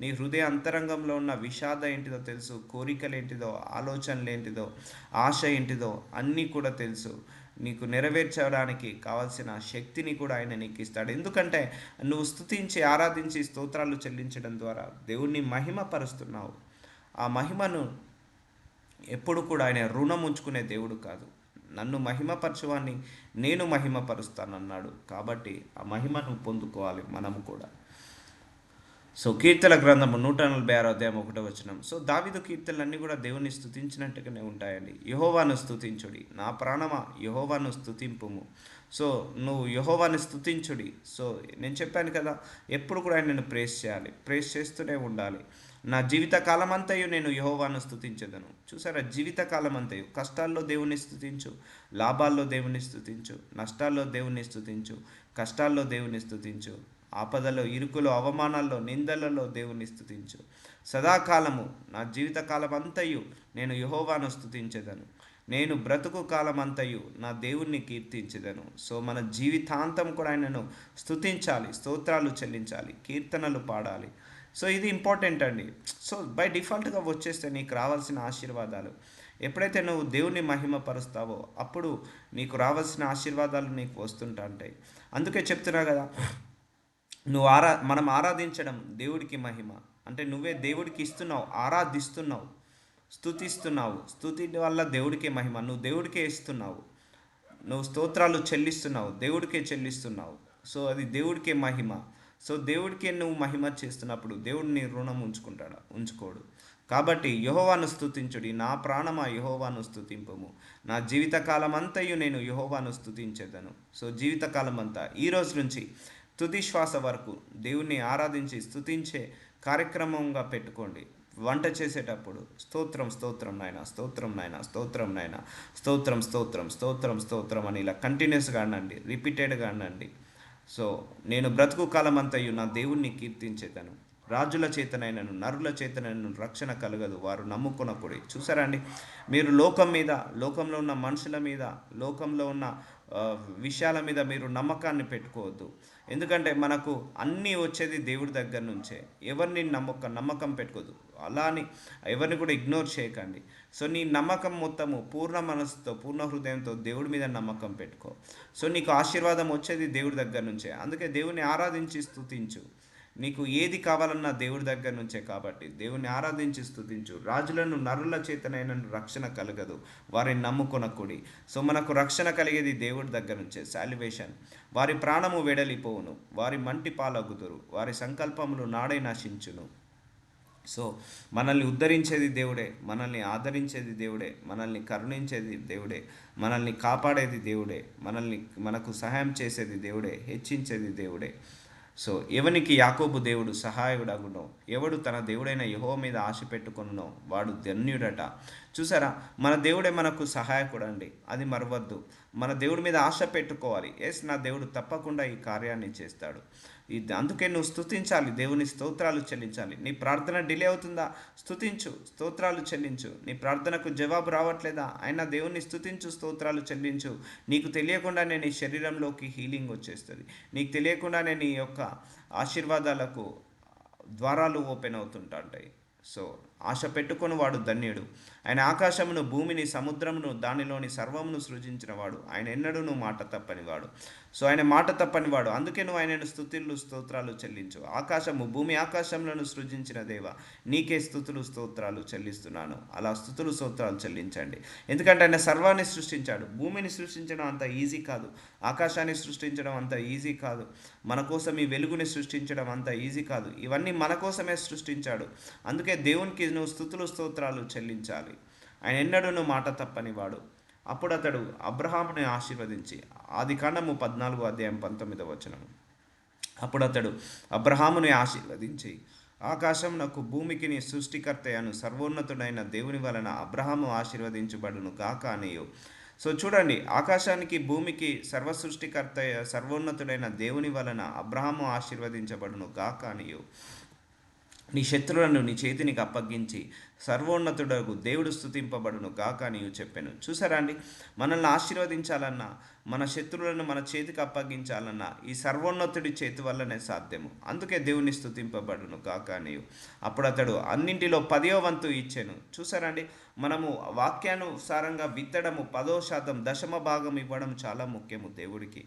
నీ హృదయ అంతరంగంలో ఉన్న విషాద ఏంటిదో తెలుసు, కోరికలు ఏంటిదో, ఆలోచనలు ఏంటిదో, ఆశ ఏంటిదో అన్నీ కూడా తెలుసు. నీకు నెరవేర్చడానికి కావాల్సిన శక్తిని కూడా ఆయన నీకు ఇస్తాడు. ఎందుకంటే నువ్వు స్తుతించి, ఆరాధించి, స్తోత్రాలు చెల్లించడం ద్వారా దేవుణ్ణి మహిమపరుస్తున్నావు. ఆ మహిమను ఎప్పుడు కూడా ఆయన రుణం ఉంచుకునే దేవుడు కాదు. నన్ను మహిమపరచువాన్ని నేను మహిమపరుస్తానన్నాడు. కాబట్టి ఆ మహిమను పొందుకోవాలి మనము కూడా. సో కీర్తన గ్రంథము 146 అధ్యాయం 1వ వచనం. సో దావీదు కీర్తనలన్నీ కూడా దేవుని స్తుతించినట్టుగానే ఉంటాయండి. యెహోవాను స్తుతించుడి, నా ప్రాణమా యెహోవాను స్తుతింపుము. సో నువ్వు యెహోవాను స్తుతించుడి. సో నేను చెప్పాను కదా, ఎప్పుడు కూడా ఆయనను ప్రేస్ చేయాలి, ప్రేస్ చేస్తూనే ఉండాలి. నా జీవితకాలం అంతయు నేను యెహోవాను స్తుతించదను. చూసారా, జీవితకాలం అంతయు కష్టాల్లో దేవుని స్తుతించు, లాభాల్లో దేవుని స్తుతించు, నష్టాల్లో దేవుని స్తుతించు, కష్టాల్లో దేవుని స్తుతించు, ఆపదలో, ఇరుకులో, అవమానాల్లో, నిందలలో దేవుని స్తుతించు. సదాకాలము నా జీవితకాలం అంతయు నేను యెహోవాను స్తుతించెదను. నేను బ్రతుకు కాలం అంతయు నా దేవుణ్ణి కీర్తించెదను. సో మన జీవితాంతం కూడా ఆయనను స్తుతించాలి, స్తోత్రాలు చెల్లించాలి, కీర్తనలు పాడాలి. సో ఇది ఇంపార్టెంట్ అండి. సో బై డిఫాల్ట్గా వచ్చేస్తే నీకు రావాల్సిన ఆశీర్వాదాలు, ఎప్పుడైతే నువ్వు దేవుని మహిమపరుస్తావో అప్పుడు నీకు రావాల్సిన ఆశీర్వాదాలు నీకు వస్తుంటా ఉంటాయి. అందుకే చెప్తున్నా కదా, మనం ఆరాధించడం దేవుడికి మహిమ. అంటే నువ్వే దేవుడికి ఇస్తున్నావు, ఆరాధిస్తున్నావు, స్తుతిస్తున్నావు. స్తుతి వల్ల దేవుడికే మహిమ. నువ్వు దేవుడికే ఇస్తున్నావు, నువ్వు స్తోత్రాలు చెల్లిస్తున్నావు, దేవుడికే చెల్లిస్తున్నావు. సో అది దేవుడికే మహిమ. సో దేవుడికే నువ్వు మహిమ చేస్తున్నప్పుడు దేవుడిని రుణం ఉంచుకోడు. కాబట్టి యెహోవాను స్తుతించుడి, నా ప్రాణమా యెహోవాను స్తుతింపుము. నా జీవితకాలం అంతయు నేను యెహోవాను స్తుతించెదను. సో జీవితకాలం అంతా, ఈ రోజు నుంచి తుది శ్వాస వరకు దేవుణ్ణి ఆరాధించి స్తుతించే కార్యక్రమంగా పెట్టుకోండి. వంట చేసేటప్పుడు స్తోత్రం, స్తోత్రం నాయన, స్తోత్రం నాయన, స్తోత్రం నాయన, స్తోత్రం, స్తోత్రం, స్తోత్రం, స్తోత్రం అని ఇలా కంటిన్యూస్గా అనండి, రిపీటెడ్గా అనండి. సో నేను బ్రతుకు కాలం అంతయు నా దేవుణ్ణి కీర్తించేదను. రాజుల చేతనైనను నరుల చేతనైనను రక్షణ కలగదు, వారు నమ్ముకున్నప్పుడే. చూసారా అండి, మీరు లోకంలో ఉన్న మనుషుల మీద, లోకంలో ఉన్న విషయాల మీద మీరు నమ్మకాన్ని పెట్టుకోవద్దు. ఎందుకంటే మనకు అన్నీ వచ్చేది దేవుడి దగ్గర నుంచే. ఎవరిని నమ్మకం పెట్టుకోవద్దు, అలా అని ఎవరిని కూడా ఇగ్నోర్ చేయకండి. సో నీ నమ్మకం మొత్తము పూర్ణ మనసుతో పూర్ణ హృదయంతో దేవుడి మీద నమ్మకం పెట్టుకో. సో నీకు ఆశీర్వాదం వచ్చేది దేవుడి దగ్గర నుంచే. అందుకే దేవుని ఆరాధించి స్తుతించు. నీకు ఏది కావాలన్నా దేవుడి దగ్గర నుంచే కాబట్టి దేవుని ఆరాధించి స్తుతించు. రాజులను నరుల చేతనైన రక్షణ కలగదు, వారిని నమ్ముకొనకుడి. సో మనకు రక్షణ కలిగేది దేవుడి దగ్గర నుంచే, సాల్వేషన్. వారి ప్రాణము వెడలిపోవును, వారి మంటి పాలగుదురు, వారి సంకల్పములు నాడే నశించును. సో మనల్ని ఉద్ధరించేది దేవుడే, మనల్ని ఆదరించేది దేవుడే, మనల్ని కరుణించేది దేవుడే, మనల్ని కాపాడేది దేవుడే, మనకు సహాయం చేసేది దేవుడే, హెచ్చించేది దేవుడే. సో ఎవనికి యాకోబు దేవుడు సహాయుడగునో, ఎవడు తన దేవుడైన యెహోవా మీద ఆశ పెట్టుకొనునో వాడు ధన్యుడట. చూసారా, మన దేవుడే మనకు సహాయకుడు అండి, అది మరవద్దు. మన దేవుడి మీద ఆశ పెట్టుకోవాలి. ఎస్, నా దేవుడు తప్పకుండా ఈ కార్యాన్ని చేస్తాడు. అందుకే నువ్వు స్తుతించాలి, దేవుని స్తోత్రాలు చెల్లించాలి. నీ ప్రార్థన డిలే అవుతుందా, స్తుతించు, స్తోత్రాలు చెల్లించు. నీ ప్రార్థనకు జవాబు రావట్లేదా, అయినా దేవుని స్తుతించు, స్తోత్రాలు చెల్లించు. నీకు తెలియకుండానే నీ శరీరంలోకి హీలింగ్ వచ్చేస్తుంది. నీకు తెలియకుండానే నీ యొక్క ఆశీర్వాదాలకు ద్వారాలు ఓపెన్ అవుతుంటాయి. సో ఆశ పెట్టుకొని వాడు ధన్యుడు. ఆయన ఆకాశమును, భూమిని, సముద్రమును, దానిలోని సర్వమును సృజించినవాడు. ఆయన ఎన్నడూను మాట తప్పనివాడు. సో ఆయన మాట తప్పనివాడు. అందుకే నువ్వు ఆయనను స్తుతులు స్తోత్రాలు చెల్లించు. ఆకాశము, భూమి, ఆకాశములను సృజించిన దేవ, నీకే స్తుతులు స్తోత్రాలు చెల్లిస్తున్నాను. అలా స్తుతులు స్తోత్రాలు చెల్లించండి. ఎందుకంటే ఆయన సర్వాన్ని సృష్టించాడు. భూమిని సృష్టించడం అంత ఈజీ కాదు, ఆకాశాన్ని సృష్టించడం అంత ఈజీ కాదు, మన కోసం ఈ వెలుగుని సృష్టించడం అంత ఈజీ కాదు. ఇవన్నీ మన కోసమే సృష్టించాడు. అందుకే దేవునికి నువ్వు స్తుతులు స్తోత్రాలు చెల్లించాలి. ఆయన ఎన్నడూ మాట తప్పనివాడు. అప్పుడు అతడు అబ్రహాముని ఆశీర్వదించి, ఆదికాండము 14:19. అప్పుడు అతడు అబ్రహాముని ఆశీర్వదించి, ఆకాశమునకు భూమికి సృష్టికర్తయను సర్వోన్నతుడైన దేవుని వలన అబ్రహాము ఆశీర్వదించబడును గాక అనియు. సో చూడండి, ఆకాశానికి భూమికి సర్వసృష్టికర్త సర్వోన్నతుడైన దేవుని వలన అబ్రహాము ఆశీర్వదించబడును గాక అనియు. నీ శత్రువులను నీ చేతినికి అప్పగించి సర్వోన్నతుడకు దేవుడు స్తుతింపబడును గాక నీవు చెప్పాను. చూసారా అండి, మనల్ని ఆశీర్వదించాలన్నా, మన శత్రువులను మన చేతికి అప్పగించాలన్నా ఈ సర్వోన్నతుడి చేతి వల్లనే సాధ్యము. అందుకే దేవుని స్తుతింపబడును గాక నీవు. అప్పుడు అతడు అన్నింటిలో 10వ వంతు ఇచ్చాను. చూసారా అండి, మనము వాక్యానుసారంగా విత్తడము 10% దశమ భాగం ఇవ్వడం చాలా ముఖ్యము దేవుడికి.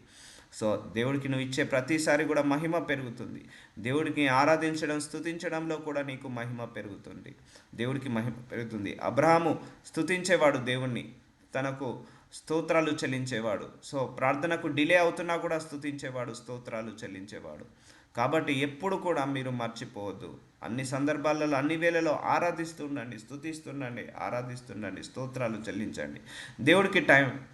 సో దేవుడికి నువ్వు ఇచ్చే ప్రతిసారి కూడా మహిమ పెరుగుతుంది. దేవుడికి ఆరాధించడం, స్తుతించడంలో కూడా నీకు మహిమ పెరుగుతుంది, దేవుడికి మహిమ పెరుగుతుంది. అబ్రహాము స్తుతించేవాడు దేవుణ్ణి, తనకు స్తోత్రాలు చెల్లించేవాడు. సో ప్రార్థనకు డిలే అవుతున్నా కూడా స్తుతించేవాడు, స్తోత్రాలు చెల్లించేవాడు. కాబట్టి ఎప్పుడు కూడా మీరు మర్చిపోవద్దు. అన్ని సందర్భాలలో, అన్ని వేళలో ఆరాధిస్తుండండి, స్తుతిస్తుండండి, ఆరాధిస్తుండండి, స్తోత్రాలు చెల్లించండి. దేవుడికి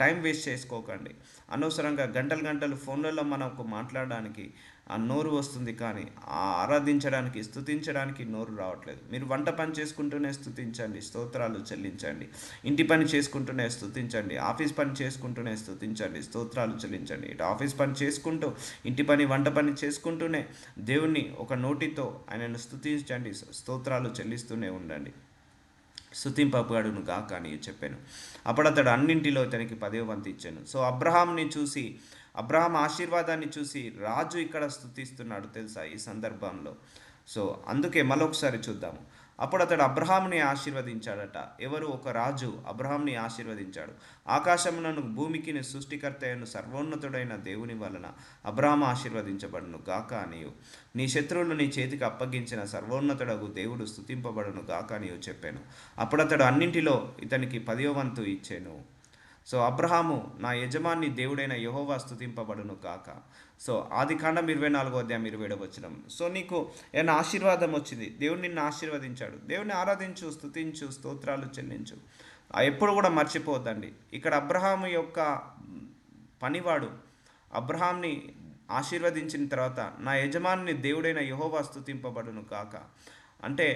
టైం వేస్ట్ చేసుకోకండి. అనవసరంగా గంటలు ఫోన్లలో మనకు మాట్లాడడానికి ఆ నోరు వస్తుంది, కానీ ఆ ఆరాధించడానికి, స్తుతించడానికి నోరు రావట్లేదు. మీరు వంట పని చేసుకుంటూనే స్తుతించండి, స్తోత్రాలు చెల్లించండి. ఇంటి పని చేసుకుంటూనే స్తుతించండి, ఆఫీస్ పని చేసుకుంటూనే స్తుతించండి, స్తోత్రాలు చెల్లించండి. ఇటు ఆఫీస్ పని చేసుకుంటూ, ఇంటి పని, వంట పని చేసుకుంటూనే దేవుణ్ణి ఒక నోటితో ఆయనను స్తుతించండి, స్తోత్రాలు చెల్లిస్తూనే ఉండండి. స్తుతింపబడును గాక అని చెప్పాను. అప్పుడు అతడు అన్నింటిలో ఇతనికి 10వ వంతు ఇచ్చాను. సో అబ్రహాం ఆశీర్వాదాన్ని చూసి రాజు ఇక్కడ స్తుతిస్తున్నాడు తెలుసా ఈ సందర్భంలో. సో అందుకే మరొకసారి చూద్దాము. అప్పుడు అతడు అబ్రహాముని ఆశీర్వదించాడట. ఎవరు? ఒక రాజు అబ్రహాంని ఆశీర్వదించాడు. ఆకాశములను, భూమికి సృష్టికర్త అయిన సర్వోన్నతుడైన దేవుని వలన అబ్రహాము ఆశీర్వదించబడును గాక అనియు. నీ శత్రువులు నీ చేతికి అప్పగించిన సర్వోన్నతుడగు దేవుడు స్తుతింపబడును గాక అనియు చెప్పాను. అప్పుడు అతడు అన్నింటిలో ఇతనికి 10వ వంతు ఇచ్చాను. సో అబ్రహాము, నా యజమాని దేవుడైన యెహోవా స్తుతింపబడును గాక. సో ఆదికాండం 24:27. సో నీకు ఏమైనా ఆశీర్వాదం వచ్చింది, దేవుడు నిన్ను ఆశీర్వదించాడు, దేవుని ఆరాధించు, స్తుతించు, స్తోత్రాలు చెల్లించు. ఎప్పుడు కూడా మర్చిపోవద్దండి. ఇక్కడ అబ్రహాము యొక్క పనివాడు అబ్రహాంని ఆశీర్వదించిన తర్వాత, నా యజమాని దేవుడైన యెహోవా స్తుతింపబడును గాక అంటే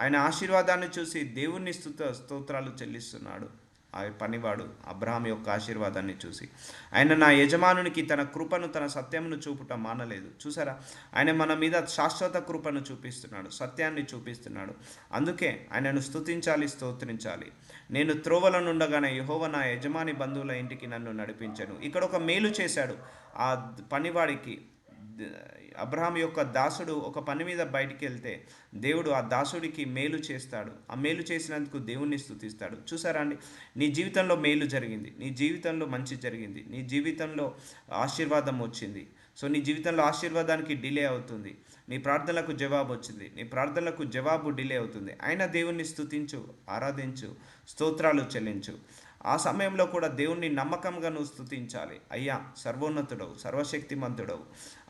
ఆయన ఆశీర్వాదాన్ని చూసి దేవుణ్ణి స్తోత్రాలు చెల్లిస్తున్నాడు. ఆ పనివాడు అబ్రహాం యొక్క ఆశీర్వాదాన్ని చూసి, ఆయన నా యజమానునికి తన కృపను, తన సత్యమును చూపుట మానలేదు. చూసారా, ఆయన మన మీద శాశ్వత కృపను చూపిస్తున్నాడు, సత్యాన్ని చూపిస్తున్నాడు. అందుకే ఆయనను స్తుతించాలి, స్తోత్రించాలి. నేను త్రోవలో నుండగానే యెహోవా నా యజమాని బంధువుల ఇంటికి నన్ను నడిపించాను. ఇక్కడ ఒక మేలు చేశాడు ఆ పనివాడికి. అబ్రహాం యొక్క దాసుడు ఒక పని మీద బయటికి వెళ్తే దేవుడు ఆ దాసుడికి మేలు చేస్తాడు. ఆ మేలు చేసినందుకు దేవుణ్ణి స్తుతిస్తాడు. చూసారా అండి, నీ జీవితంలో మేలు జరిగింది, నీ జీవితంలో మంచి జరిగింది, నీ జీవితంలో ఆశీర్వాదం వచ్చింది. సో నీ జీవితంలో ఆశీర్వాదానికి డిలే అవుతుంది, నీ ప్రార్థనలకు జవాబు వచ్చింది, నీ ప్రార్థనలకు జవాబు డిలే అవుతుంది, అయినా దేవుణ్ణి స్తుతించు, ఆరాధించు, స్తోత్రాలు చెల్లించు. ఆ సమయంలో కూడా దేవుణ్ణి నమ్మకంగా నువ్వు స్తుతించాలి. అయ్యా సర్వోన్నతుడవు, సర్వశక్తిమంతుడవు,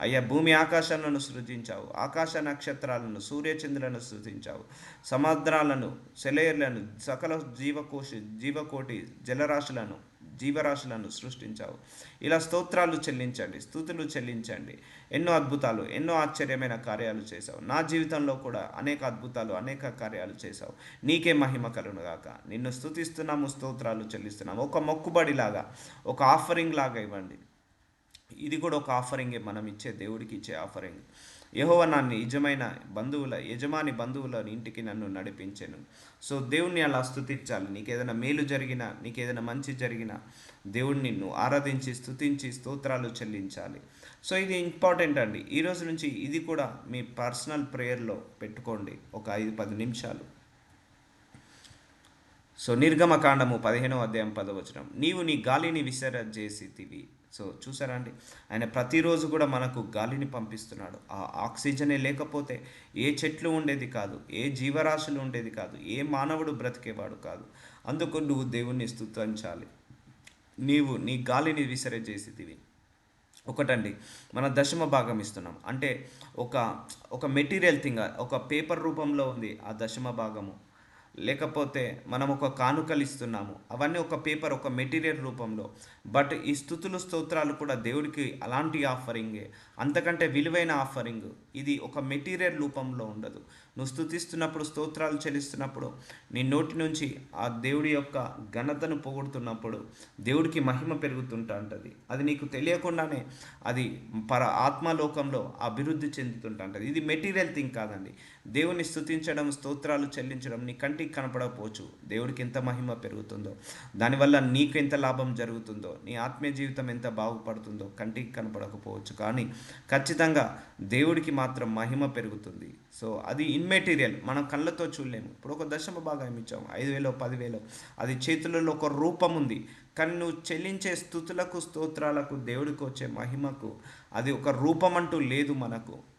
అయ్యా భూమి ఆకాశాలను సృజించావు, ఆకాశ నక్షత్రాలను, సూర్యచంద్రులను సృజించావు, సముద్రాలను, సెలయర్లను, సకల జీవకోటి జలరాశులను, జీవరాశులను సృష్టించావు. ఇలా స్తోత్రాలు చెల్లించండి, స్తుతులు చెల్లించండి. ఎన్నో అద్భుతాలు, ఎన్నో ఆశ్చర్యమైన కార్యాలు చేశావు. నా జీవితంలో కూడా అనేక అద్భుతాలు, అనేక కార్యాలు చేశావు. నీకే మహిమ కలుగునుగాక. నిన్ను స్తుతిస్తున్నాము, స్తోత్రాలు చెల్లిస్తున్నాము. ఒక మొక్కుబడిలాగా, ఒక ఆఫరింగ్ లాగా ఇవ్వండి. ఇది కూడా ఒక ఆఫరింగే, మనం ఇచ్చే దేవుడికి ఇచ్చే ఆఫరింగ్. యెహోవా నన్ను యజమాని బంధువుల ఇంటికి నన్ను నడిపించాను. సో దేవుణ్ణి అలా స్తుతించాలి. నీకు ఏదైనా మేలు జరిగినా, నీకు ఏదైనా మంచి జరిగినా దేవుడిని నిన్ను ఆరాధించి, స్తుతించి, స్తోత్రాలు చెల్లించాలి. సో ఇది ఇంపార్టెంట్ అండి. ఈరోజు నుంచి ఇది కూడా మీ పర్సనల్ ప్రేయర్లో పెట్టుకోండి, ఒక 5-10 నిమిషాలు. సో నిర్గమకాండము 15వ అధ్యాయం 10వ వచనం, నీవు నీ గాలిని విసరజేసితివి. సో చూసారా అండి, ఆయన ప్రతిరోజు కూడా మనకు గాలిని పంపిస్తున్నాడు. ఆ ఆక్సిజనే లేకపోతే ఏ చెట్లు ఉండేది కాదు, ఏ జీవరాశులు ఉండేది కాదు, ఏ మానవుడు బ్రతికేవాడు కాదు. అందుకు నువ్వు దేవుణ్ణి స్తుతించాలి. నీవు నీ గాలిని విసరజేసితివి. ఒకటండి, మన దశమ భాగం ఇస్తున్నాం అంటే ఒక ఒక మెటీరియల్ థింగ్, ఒక పేపర్ రూపంలో ఉంది ఆ దశమ భాగము. లేకపోతే మనం ఒక కానుకలు ఇస్తున్నాము, అవన్నీ ఒక పేపర్, ఒక మెటీరియల్ రూపంలో. బట్ ఈ స్తుతులు స్తోత్రాలు కూడా దేవుడికి అలాంటి ఆఫరింగే, అంతకంటే విలువైన ఆఫరింగ్. ఇది ఒక మెటీరియల్ రూపంలో ఉండదు. నువ్వు స్తుతిస్తున్నప్పుడు, స్తోత్రాలు చెల్లిస్తున్నప్పుడు, నీ నోటి నుంచి ఆ దేవుడి యొక్క ఘనతను పొగుడుతున్నప్పుడు దేవుడికి మహిమ పెరుగుతుంటా ఉంటుంది. అది నీకు తెలియకుండానే అది ఆత్మలోకంలో అభివృద్ధి చెందుతుంటా ఉంటుంది. ఇది మెటీరియల్ థింగ్ కాదండి. దేవుని స్తుతించడం, స్తోత్రాలు చెల్లించడం నీ కంటికి కనపడకపోవచ్చు, దేవుడికి ఎంత మహిమ పెరుగుతుందో, దానివల్ల నీకు ఎంత లాభం జరుగుతుందో, నీ ఆత్మీయ జీవితం ఎంత బాగుపడుతుందో కంటికి కనపడకపోవచ్చు, కానీ ఖచ్చితంగా దేవుడికి మాత్రం మహిమ పెరుగుతుంది. సో అది ఇన్మెటీరియల్, మనం కళ్ళతో చూడలేము. ఇప్పుడు ఒక దశమ భాగం ఇచ్చాము, 5,000 10,000, అది చేతులలో ఒక రూపం ఉంది. కానీ నువ్వు చెల్లించే స్తుతులకు, స్తోత్రాలకు, దేవుడికి వచ్చే మహిమకు అది ఒక రూపం అంటూ లేదు.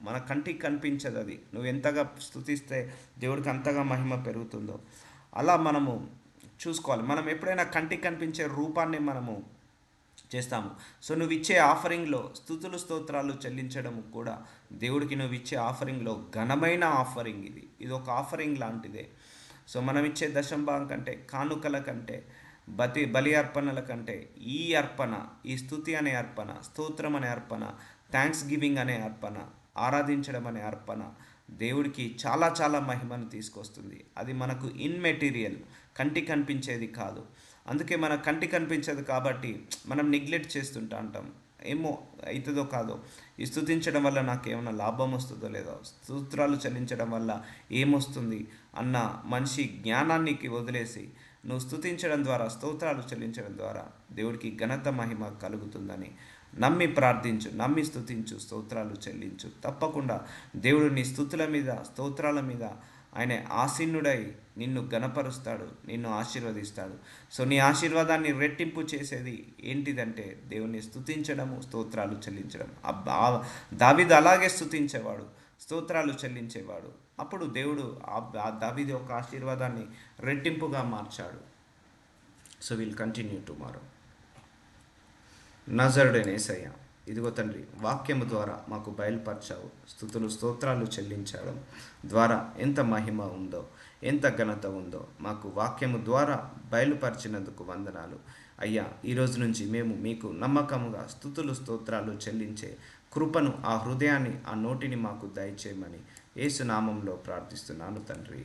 మన కంటికి కనిపించదు. అది నువ్వు ఎంతగా స్తుతిస్తే దేవుడికి అంతగా మహిమ పెరుగుతుందో అలా మనము చూసుకోవాలి. మనం ఎప్పుడైనా కంటికి కనిపించే రూపాన్ని మనము చేస్తాము. సో నువ్వు ఇచ్చే ఆఫరింగ్లో స్తుతులు స్తోత్రాలు చెల్లించడం కూడా దేవుడికి నువ్వు ఇచ్చే ఆఫరింగ్లో ఘనమైన ఆఫరింగ్. ఇది ఒక ఆఫరింగ్ లాంటిదే. సో మనం ఇచ్చే దశంభాగం కంటే, కానుకల కంటే, బలి అర్పణల కంటే ఈ అర్పణ, ఈ స్తుతి అనే అర్పణ, స్తోత్రం అనే అర్పణ, థ్యాంక్స్ గివింగ్ అనే అర్పణ, ఆరాధించడం అనే అర్పణ దేవుడికి చాలా చాలా మహిమను తీసుకొస్తుంది. అది మనకు ఇన్మెటీరియల్, కంటికి కనిపించేది కాదు. అందుకే మన కంటికి కనిపించదు కాబట్టి మనం నెగ్లెక్ట్ చేస్తుంటా అంటాం. ఏమో అవుతుందో కాదో, ఈ స్తుతించడం వల్ల నాకు ఏమైనా లాభం వస్తుందో లేదో, స్తోత్రాలు చెల్లించడం వల్ల ఏమొస్తుంది అన్న మనిషి జ్ఞానానికి వదిలేసి నువ్వు స్తుతించడం ద్వారా, స్తోత్రాలు చెల్లించడం ద్వారా దేవుడికి ఘనత మహిమ కలుగుతుందని నమ్మి ప్రార్థించు, నమ్మి స్తుతించు, స్తోత్రాలు చెల్లించు. తప్పకుండా దేవుడు నీ స్తుతుల మీద, స్తోత్రాల మీద ఆయన ఆసీనుడై నిన్ను గణపరుస్తాడు, నిన్ను ఆశీర్వదిస్తాడు. సో నీ ఆశీర్వాదాన్ని రెట్టింపు చేసేది ఏంటిదంటే దేవుణ్ణి స్తుతించడము, స్తోత్రాలు చెల్లించడం. దావీదు అలాగే స్తుతించేవాడు, స్తోత్రాలు చెల్లించేవాడు. అప్పుడు దేవుడు ఆ దావీదు యొక్క ఆశీర్వాదాన్ని రెట్టింపుగా మార్చాడు. So will continue tomorrow. నజరుడైన యేసయ్య, ఇదిగో తండ్రి, వాక్యము ద్వారా మాకు బయలుపరిచావు. స్తుతులు స్తోత్రాలు చెల్లించడం ద్వారా ఎంత మహిమ ఉందో, ఎంత ఘనత ఉందో మాకు వాక్యము ద్వారా బయలుపరిచినందుకు వందనాలు అయ్యా. ఈరోజు నుంచి మేము మీకు నమ్మకముగా స్తుతులు స్తోత్రాలు చెల్లించే కృపను, ఆ హృదయాన్ని, ఆ నోటిని మాకు దయచేయమని యేసు నామంలో ప్రార్థిస్తున్నాను తండ్రి.